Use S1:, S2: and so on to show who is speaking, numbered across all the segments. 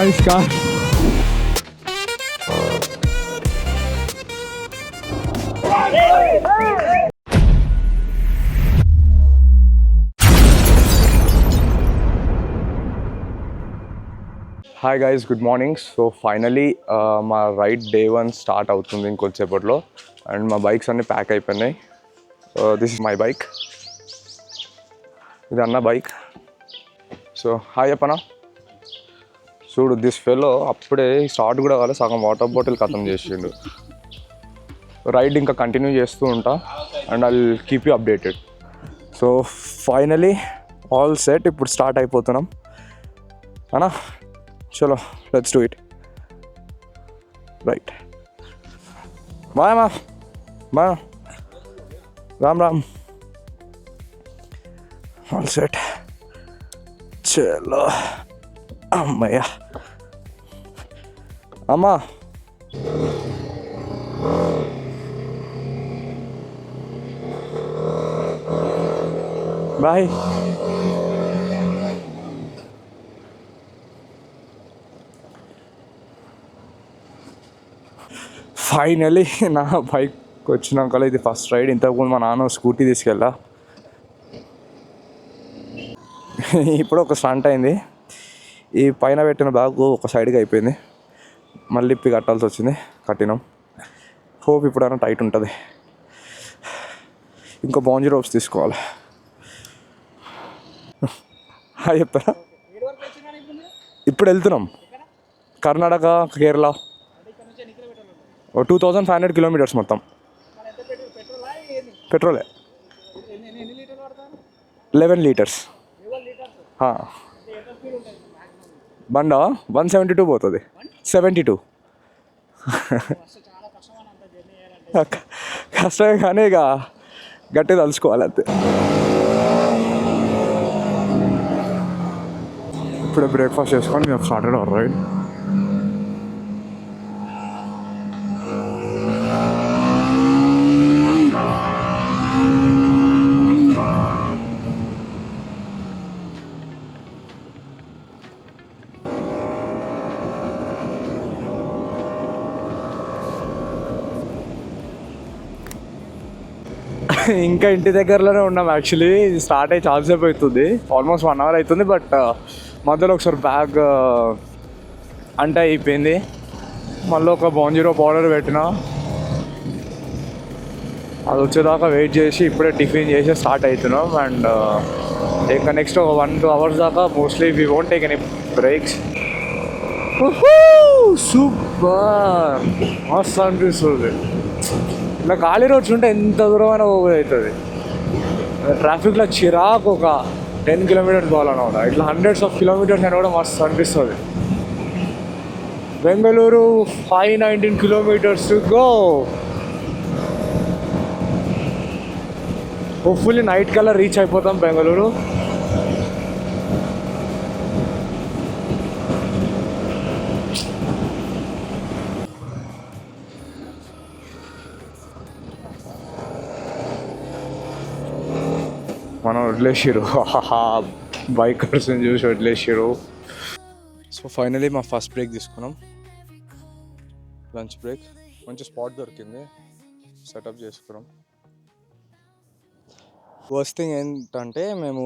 S1: nice car. Hi guys, good morning. So finally మా ride day 1 start అవుతుంది ఇంకొంచెంసేపట్లో. And మా bikes అన్నీ pack అయిపోయినాయి. దిస్ ఇస్ మై బైక్, ఇది అన్న బైక్. సో హాయ్ చెప్పనా. చూడు, దిస్ ఫెలో అప్పుడే స్టార్ట్ కూడా కావాలి, సగం వాటర్ బాటిల్ ఖతం చేసిండు. రైడ్ ఇంకా కంటిన్యూ చేస్తూ ఉంటా and I will keep you updated. So finally all set, ఇప్పుడు స్టార్ట్ అయిపోతున్నాం అన్నా. చలో, let's do it. Right, bye అమ్మా, bye, Ram Ram. All set, చలో అమ్మయ్యా. అమ్మా బాయ్. ఫైనలీ నా బైక్ వచ్చినాక ఇది ఫస్ట్ రైడ్. ఇంతకుముందు మా నాన్న స్కూటీ తీసుకెళ్ళా. ఇప్పుడు ఒక స్టంట్ అయింది. ఈ పైన పెట్టిన బ్యాగ్ ఒక సైడ్కి అయిపోయింది, మళ్ళీ ఇప్పి కట్టాల్సి వచ్చింది. కట్టినాం. హోప్ ఇప్పుడైనా టైట్ ఉంటుంది. ఇంకో బాంజీ రోప్స్ తీసుకోవాలి. హాయ్ చెప్పారా. ఇప్పుడు వెళ్తున్నాం కర్ణాటక, కేరళ. 2500 కిలోమీటర్స్ మొత్తం. పెట్రోలే 11 లీటర్స్. బండ 172 పోతుంది. 72 కష్టమే కానీ ఇక గట్టిగా తలుచుకోవాలి అంతే. ఇప్పుడే బ్రేక్ఫాస్ట్ చేసుకొని మేము స్టార్టెడ్ అవర్ రైడ్. ఇంకా ఇంటి దగ్గరలోనే ఉన్నాం. యాక్చువల్లీ ఇది స్టార్ట్ అయ్యి చాలాసేపు అవుతుంది, ఆల్మోస్ట్ 1 అవర్ అవుతుంది. బట్ మధ్యలో ఒకసారి బ్యాగ్ అంటే అయిపోయింది. మళ్ళీ ఒక బాంజీరో పౌడర్ పెట్టిన, అది వచ్చేదాకా వెయిట్ చేసి ఇప్పుడే టిఫిన్ చేసి స్టార్ట్ అవుతున్నాం. అండ్ ఇంకా నెక్స్ట్ ఒక 1-2 అవర్స్ దాకా mostly we won't take any breaks. Super, మస్తు అనిపిస్తుంది. ఇలా ఖాళీ రోడ్స్ ఉంటే ఎంత దూరమైనా అవుతుంది. ట్రాఫిక్లో చిరాకు ఒక 10 కిలోమీటర్స్ పోవాలన్నమాట. ఇట్లా హండ్రెడ్స్ ఆఫ్ కిలోమీటర్స్ అయినా కూడా మస్తు అనిపిస్తుంది. Bengaluru 519 kilometres go. Hopefully night కల్లా రీచ్ అయిపోతాం బెంగళూరు. మనం వదిలేసారు, బైకర్స్ని చూసి వదిలేసారు. సో ఫైనలీ మా ఫస్ట్ బ్రేక్ తీసుకున్నాం, లంచ్ బ్రేక్. మంచి స్పాట్ దొరికింది, సెటప్ చేసుకున్నాం. ఫస్ట్ థింగ్ ఏంటంటే మేము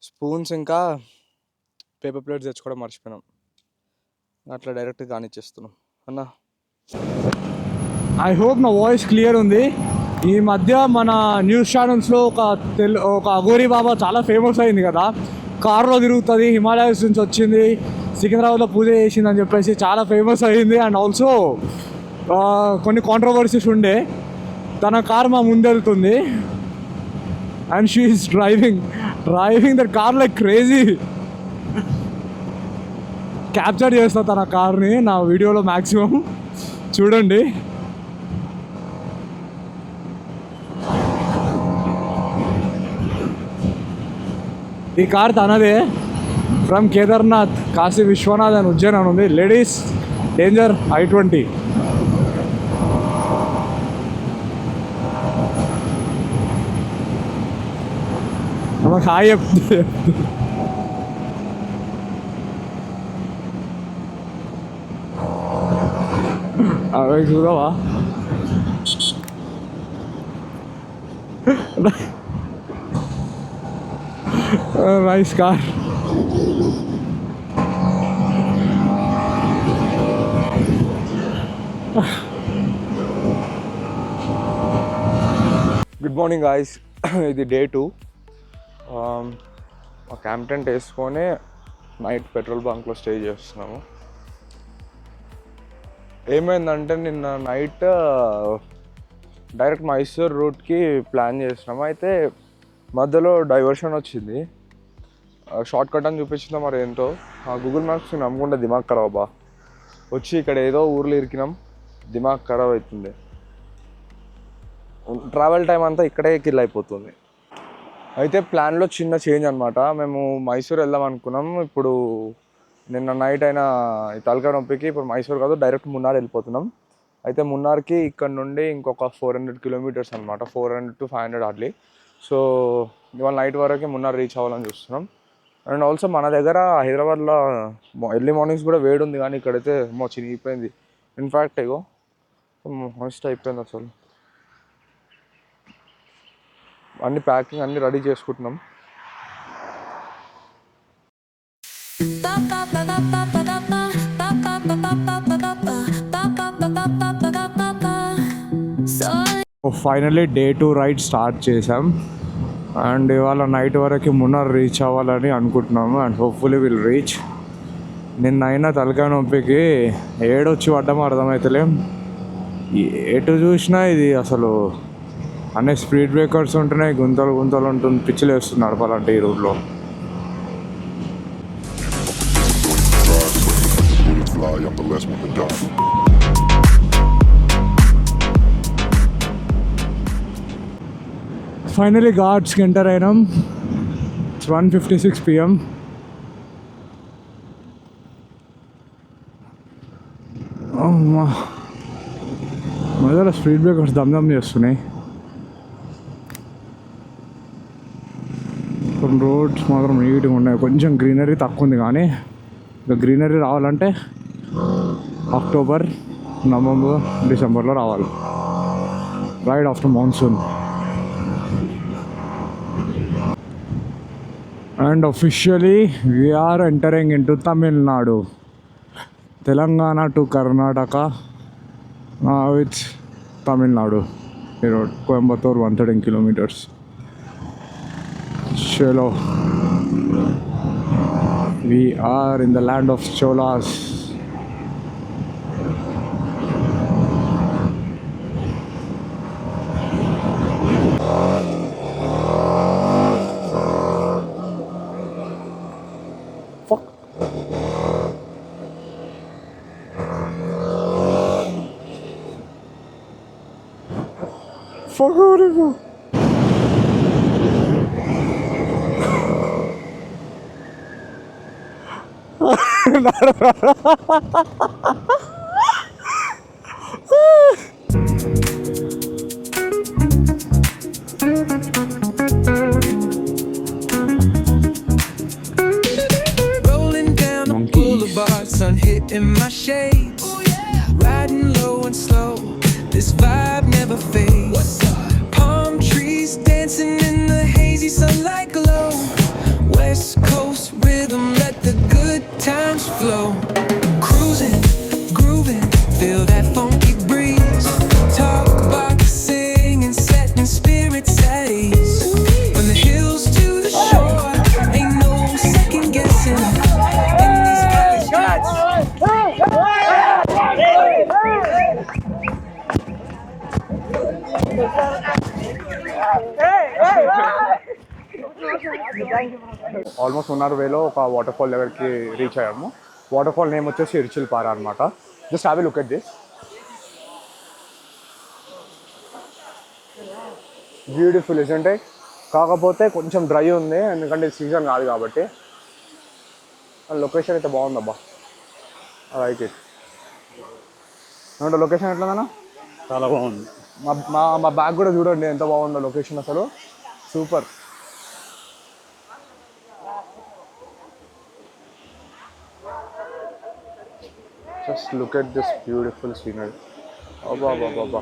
S1: స్పూన్స్ ఇంకా పేపర్ ప్లేట్స్ తెచ్చుకోవడం మర్చిపోయినాం. అట్లా డైరెక్ట్గా కానిచ్చేస్తున్నాం అన్న. ఐ హోప్ నా వాయిస్ క్లియర్ ఉంది. ఈ మధ్య మన న్యూస్ ఛానల్స్లో ఒక అఘోరీ బాబా చాలా ఫేమస్ అయింది కదా, కారులో తిరుగుతుంది, హిమాలయస్ నుంచి వచ్చింది, సికింద్రాబాద్లో పూజ చేసింది అని చెప్పేసి చాలా ఫేమస్ అయింది. అండ్ ఆల్సో కొన్ని కాంట్రవర్సీస్ ఉండే. తన కార్ మా ముందెళ్తుంది and she is driving that car like crazy. Capture చేస్తా తన కార్ని నా వీడియోలో మ్యాక్సిమం, చూడండి. ఈ కార్ తనదే, ఫ్రమ్ కేదార్నాథ్, కాశీ విశ్వనాథ్ అని ఉజ్జయిన్ అని ఉంది. Ladies danger i20. హాయ్ చెప్తే అవి చూడవా? Nice car. Good morning guys. ఇది డే 2. క్యాంప్ టెంట్ వేసుకొని నైట్ పెట్రోల్ బంక్లో స్టే చేస్తున్నాము. ఏమైందంటే నిన్న నైట్ డైరెక్ట్ మైసూర్ రూట్కి ప్లాన్ చేసినాము. అయితే మధ్యలో డైవర్షన్ వచ్చింది. షార్ట్ కట్ అని చూపించిందా మరి ఏంటో. గూగుల్ మ్యాప్స్ నమ్ముకుంటే దిమాగ్ ఖరాబ్ బా. వచ్చి ఇక్కడ ఏదో ఊర్లో ఇరికినాం. దిమాగ్ ఖరాబ్ అవుతుంది. ట్రావెల్ టైం అంతా ఇక్కడే కిల్ అయిపోతుంది. అయితే ప్లాన్లో చిన్న చేంజ్ అనమాట. మేము మైసూర్ వెళ్దాం అనుకున్నాం. ఇప్పుడు నిన్న నైట్ అయినా తలకాయ నొప్పికి ఇప్పుడు మైసూర్ కాదు, డైరెక్ట్ మున్నార్ వెళ్ళిపోతున్నాం. అయితే మున్నార్కి ఇక్కడ నుండి ఇంకొక 400 కిలోమీటర్స్ అనమాట. 400 to 500 హార్డ్లీ. సో ఇవాళ నైట్ వరకు మున్నార్ రీచ్ అవ్వాలని చూస్తున్నాం. అండ్ ఆల్సో మన దగ్గర హైదరాబాద్లో ఎర్లీ మార్నింగ్స్ కూడా వేడి ఉంది, కానీ ఇక్కడైతే చినిగిపోయింది. ఇన్ఫ్యాక్ట్ ఇగో మస్ట్ అయిపోయింది అసలు. అన్ని ప్యాకింగ్ అన్ని రెడీ చేసుకుంటున్నాం. ఫైనల్లీ డే 2 రైడ్ స్టార్ట్ చేసాం. అండ్ ఇవాళ నైట్ వరకు మున్నార్ రీచ్ అవ్వాలని అనుకుంటున్నాము. And hopefully will reach. నిన్న తలకాయ నొప్పికి ఏడొచ్చి పడ్డామో అర్థమవుతలేం. ఎటు చూసినా ఇది అసలు అన్నీ స్పీడ్ బ్రేకర్స్ ఉంటున్నాయి, గుంతలు గుంతలు ఉంటుంది, పిచ్చిలు వేస్తుంది నడపాలంటే ఈ రూట్లో. ఫైనలీ ఘాట్స్కి ఎంటర్ అయినాం. It's 1:56 PM. మొదల స్పీడ్ బ్రేకర్స్ దమ్ చేస్తున్నాయి. కొన్ని రోడ్స్ మాత్రం నీట్గా ఉన్నాయి. కొంచెం గ్రీనరీ తక్కువ ఉంది, కానీ ఇంకా గ్రీనరీ రావాలంటే అక్టోబర్, నవంబర్, డిసెంబర్లో రావాలి. Ride after monsoon. And officially we're entering into Tamil Nadu. Telangana to Karnataka. It's Tamil Nadu. Erode Coimbatore 113 kilometers. Cholo. We are in the land of Cholas. Fuck. Fuck whatever.
S2: Rolling down the boulevard, sun hitting my shades. Riding low and slow, this vibe never fades. Palm trees dancing in the hazy sunlight glow. West Coast rhythm, let the good times flow. Cruising, grooving, feel that funky breeze. Talk box singing, setting spirits at ease. From the hills to the shore, ain't no second guessing. In these valley streets.
S1: Almost Munnar వేలో ఒక water fall దగ్గరికి reach అయ్యాము. Water fall name వచ్చేసి ఇర్చిల్ పారా అనమాట. Just have a look at this. Beautiful isn't. కాకపోతే కొంచెం dry ఉంది, ఎందుకంటే సీజన్ కాదు కాబట్టి. లొకేషన్ అయితే బాగుందబ్బా. Like it. అంటే లొకేషన్ ఎట్లా?
S3: చాలా బాగుంది.
S1: మా బ్యాగ్ కూడా చూడండి ఎంత బాగుందో లొకేషన్ అసలు. Super. Just look at this beautiful scenery. అబ్బా అబ్బా అబ్బా